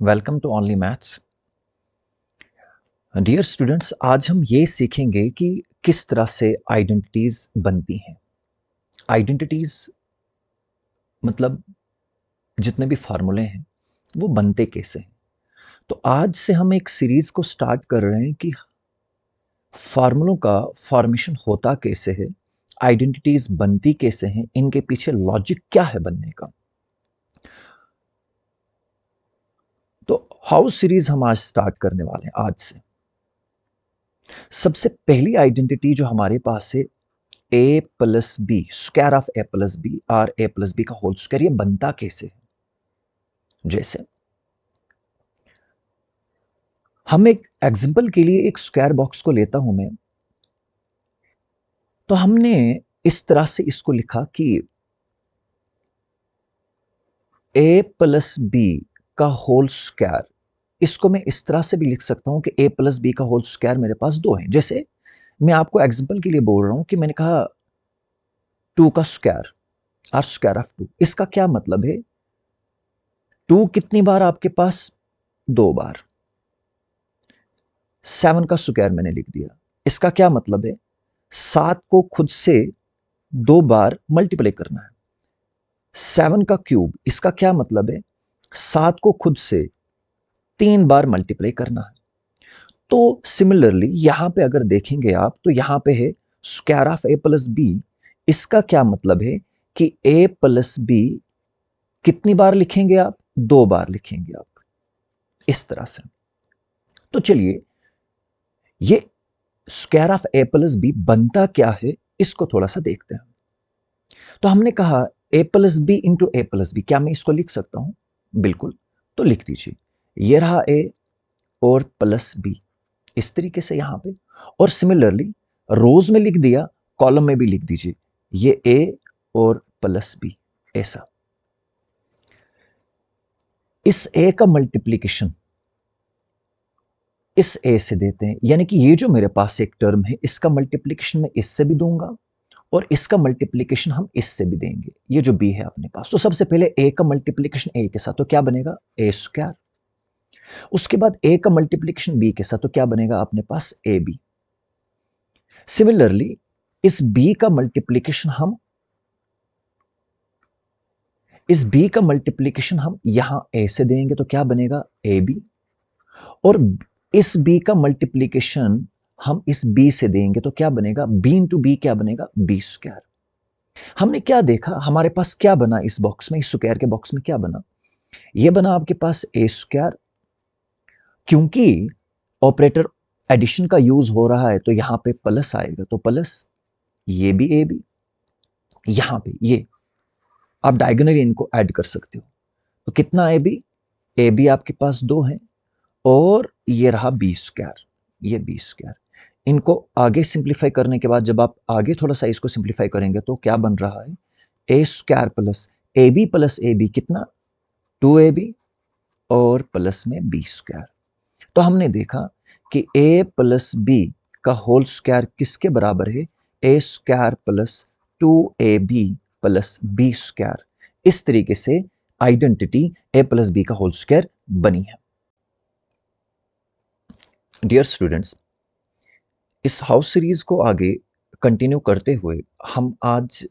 Welcome to only maths. Dear students, आज हम ये सीखेंगे कि किस तरह से आइडेंटिटीज बनती हैं। आइडेंटिटीज मतलब जितने भी फार्मूले हैं वो बनते कैसे हैं। तो आज से हम एक सीरीज को स्टार्ट कर रहे हैं कि फार्मूलों का फॉर्मेशन होता कैसे है, आइडेंटिटीज बनती कैसे हैं, इनके पीछे लॉजिक क्या है बनने का। तो हाउ सीरीज हम आज स्टार्ट करने वाले हैं। आज से सबसे पहली आइडेंटिटी जो हमारे पास है, A plus B, square of A plus B और ए प्लस बी का होल स्क्वायर, ये बनता कैसे है। जैसे हम एक एग्जांपल के लिए एक स्क्वायर बॉक्स को लेता हूं मैं, तो हमने इस तरह से इसको लिखा कि ए प्लस बी का होल स्क्वायर। इसको मैं इस तरह से भी लिख सकता हूं कि ए प्लस बी का होल स्क्वायर मेरे पास दो है। जैसे मैं आपको एग्जांपल के लिए बोल रहा हूं कि मैंने कहा 2 का स्क्वायर और स्क्वायर ऑफ 2, इसका क्या मतलब है। 2 कितनी बार आपके पास, 2 बार। 7 का स्क्वायर मैंने लिख दिया, इसका क्या मतलब है, 7 को खुद से 2 बार मल्टीप्लाई करना है। 7 का क्यूब, इसका क्या मतलब है, 7 को खुद से 3 बार मल्टीप्लाई करना है। तो सिमिलरली यहां पे अगर देखेंगे आप, तो यहां पे है square of A plus B. इसका क्या मतलब है कि ए प्लस बी कितनी बार लिखेंगे आप, 2 बार लिखेंगे आप, इस तरह से। तो चलिए, ये square of A plus B बनता क्या है, इसको थोड़ा सा देखते हैं। तो हमने कहा ए प्लस बी इंटू ए प्लस बी, क्या मैं इसको लिख सकता हूं? बिल्कुल। तो लिख दीजिए, ये रहा ए और प्लस बी, इस तरीके से यहां पे। और सिमिलरली रोज में लिख दिया, कॉलम में भी लिख दीजिए, ये ए और प्लस बी, ऐसा। इस ए का मल्टीप्लीकेशन इस ए से देते हैं, यानी कि ये जो मेरे पास एक टर्म है, इसका मल्टीप्लीकेशन मैं इससे भी दूंगा और इसका मल्टीप्लीकेशन हम इससे भी देंगे, ये जो बी है अपने पास। तो सबसे पहले ए का मल्टीप्लीकेशन ए के साथ, तो क्या बनेगा, ए स्क्वायर। उसके बाद ए का मल्टीप्लीकेशन बी के साथ, तो क्या बनेगा अपने पास, ए बी। सिमिलरली इस बी का मल्टीप्लीकेशन हम यहां ए से देंगे, तो क्या बनेगा, ए बी। और इस बी का मल्टीप्लीकेशन हम इस बी से देंगे, तो क्या बनेगा, बी इंटू बी, क्या बनेगा, बी स्क्वायर। हमने क्या देखा, हमारे पास क्या बना इस बॉक्स में, इस स्क्वायर के बॉक्स में क्या बना, ये बना आपके पास ए स्क्वायर। क्योंकि ऑपरेटर एडिशन का यूज हो रहा है, तो यहां पे प्लस आएगा, तो प्लस, ये भी ए बी, यहां पे ये आप डायगोनली इनको ऐड कर सकते हो। तो कितना ए बी आपके पास 2 है, और ये रहा बी स्क्वायर, ये बी स्क्वायर। इनको आगे सिंप्लीफाई करने के बाद, जब आप आगे थोड़ा सा इसको सिंप्लीफाई करेंगे, तो क्या बन रहा है, A square plus A B कितना, 2ab, और प्लस में बी स्क्वायर। तो हमने देखा कि ए प्लस बी का होल स्क्वायर किसके बराबर है, A square plus 2ab plus B square. इस तरीके से आइडेंटिटी ए प्लस बी का होल स्क्वायर बनी है। डियर स्टूडेंट्स, इस हाउस सीरीज को आगे कंटिन्यू करते हुए हम आज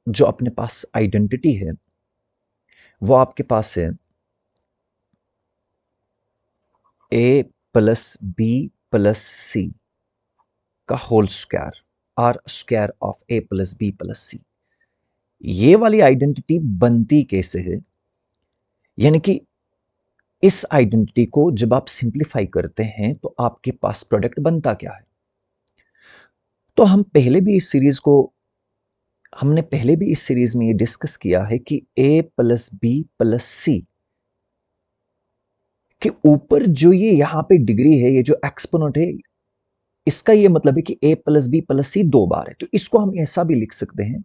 जो अपने पास आइडेंटिटी है, वो आपके पास है A plus B plus C का होल स्क्वायर और square of A plus B plus C. ये वाली आइडेंटिटी बनती कैसे है, यानी कि इस आइडेंटिटी को जब आप सिंप्लीफाई करते हैं, तो आपके पास प्रोडक्ट बनता क्या है। तो हमने पहले भी इस सीरीज में ये डिस्कस किया है कि ए प्लस बी प्लस सी के ऊपर जो ये यहां पे डिग्री है, ये जो एक्सपोनेंट है, इसका ये मतलब है कि ए प्लस बी प्लस सी 2 बार है। तो इसको हम ऐसा भी लिख सकते हैं,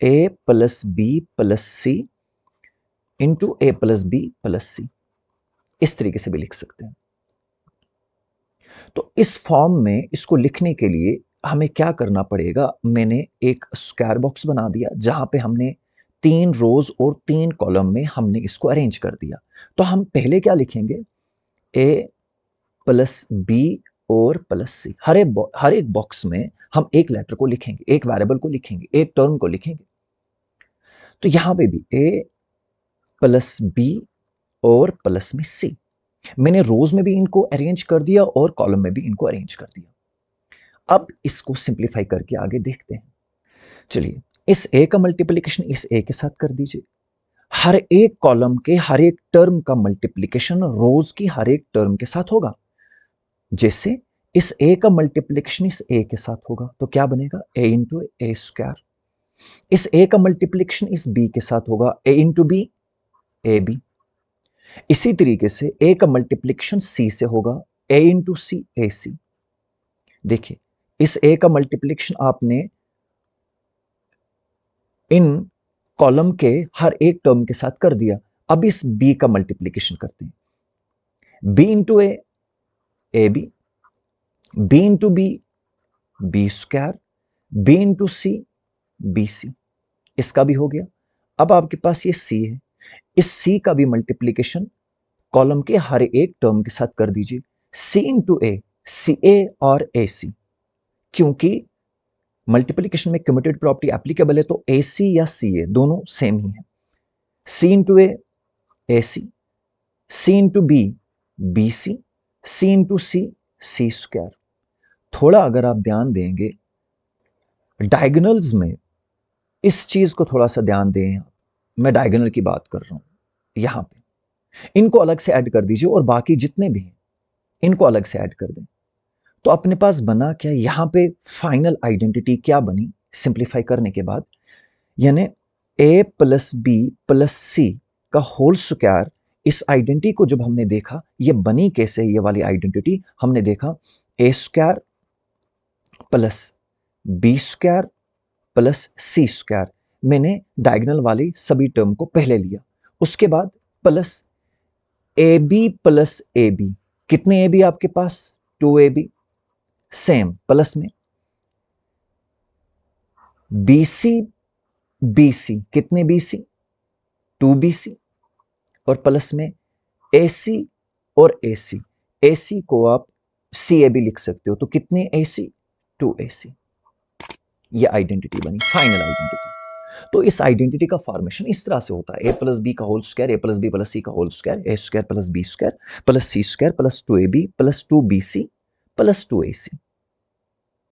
ए प्लस बी प्लस सी इंटू ए प्लस बी प्लस सी, इस तरीके से भी लिख सकते हैं। तो इस फॉर्म में इसको लिखने के लिए हमें क्या करना पड़ेगा, मैंने एक स्क्वायर बॉक्स बना दिया, जहां पे हमने 3 रोज और 3 कॉलम में हमने इसको अरेंज कर दिया। तो हम पहले क्या लिखेंगे, ए प्लस बी और प्लस सी। हर एक बॉक्स में हम एक लेटर को लिखेंगे, एक वेरिएबल को लिखेंगे, एक टर्म को लिखेंगे। तो यहां पे भी ए प्लस बी और प्लस में सी। मैंने रोज में भी इनको अरेंज कर दिया और कॉलम में भी इनको अरेंज कर दिया। अब इसको सिंप्लीफाई करके आगे देखते हैं। चलिए, इस ए का मल्टीप्लिकेशन इस ए के साथ कर दीजिए। हर एक कॉलम के हर एक टर्म का मल्टीप्लिकेशन रोज की हर एक टर्म के साथ होगा। जैसे इस ए का मल्टीप्लिकेशन इस ए के साथ होगा तो क्या बनेगा, ए इंटू ए स्क्वायर। इस ए का मल्टीप्लिकेशन इस बी के साथ होगा, ए इंटू बी, ए बी। इसी तरीके से ए का मल्टीप्लिकेशन सी से होगा, ए इंटू सी, ए सी। देखिए, इस ए का मल्टीप्लिकेशन आपने इन कॉलम के हर एक टर्म के साथ कर दिया। अब इस बी का मल्टीप्लिकेशन करते हैं, B into A, A B, B into B, B square, B into C, B C. इसका भी हो गया। अब आपके पास ये सी है, इस सी का भी मल्टीप्लिकेशन कॉलम के हर एक टर्म के साथ कर दीजिए, सी इंटू ए, सी ए और ए सी। क्योंकि मल्टीप्लिकेशन में कम्यूटेटिव प्रॉपर्टी एप्लीकेबल है तो ए सी या सी ए दोनों सेम ही है। C into A, A C into B, B C into C, C square. थोड़ा अगर आप ध्यान देंगे डायगोनल्स में, इस चीज को थोड़ा सा ध्यान दें। मैं डायगोनल की बात कर रहा हूं, यहां पे इनको अलग से ऐड कर दीजिए और बाकी जितने भी हैं इनको अलग से ऐड कर दें। तो अपने पास बना क्या, यहां पे फाइनल आइडेंटिटी क्या बनी सिंप्लीफाई करने के बाद, यानी ए प्लस बी प्लस सी का होल स्क्वायर। इस आइडेंटिटी को जब हमने देखा ये बनी कैसे, ये वाली आइडेंटिटी हमने देखा A square plus B square plus C square. मैंने डायगोनल वाली सभी टर्म को पहले लिया, उसके बाद plus A B plus A B. कितने ए बी आपके पास, 2ab, सेम प्लस में BC BC, कितने BC, 2BC, और प्लस में AC और AC। AC को आप CAB लिख सकते हो, तो कितने AC, 2AC। ये आइडेंटिटी बनी, फाइनल आइडेंटिटी। तो इस आइडेंटिटी का फॉर्मेशन इस तरह से होता है, ए प्लस बी का whole square, A plus B plus C का whole square, A square plus B square plus C square plus 2ab plus 2BC plus 2AC।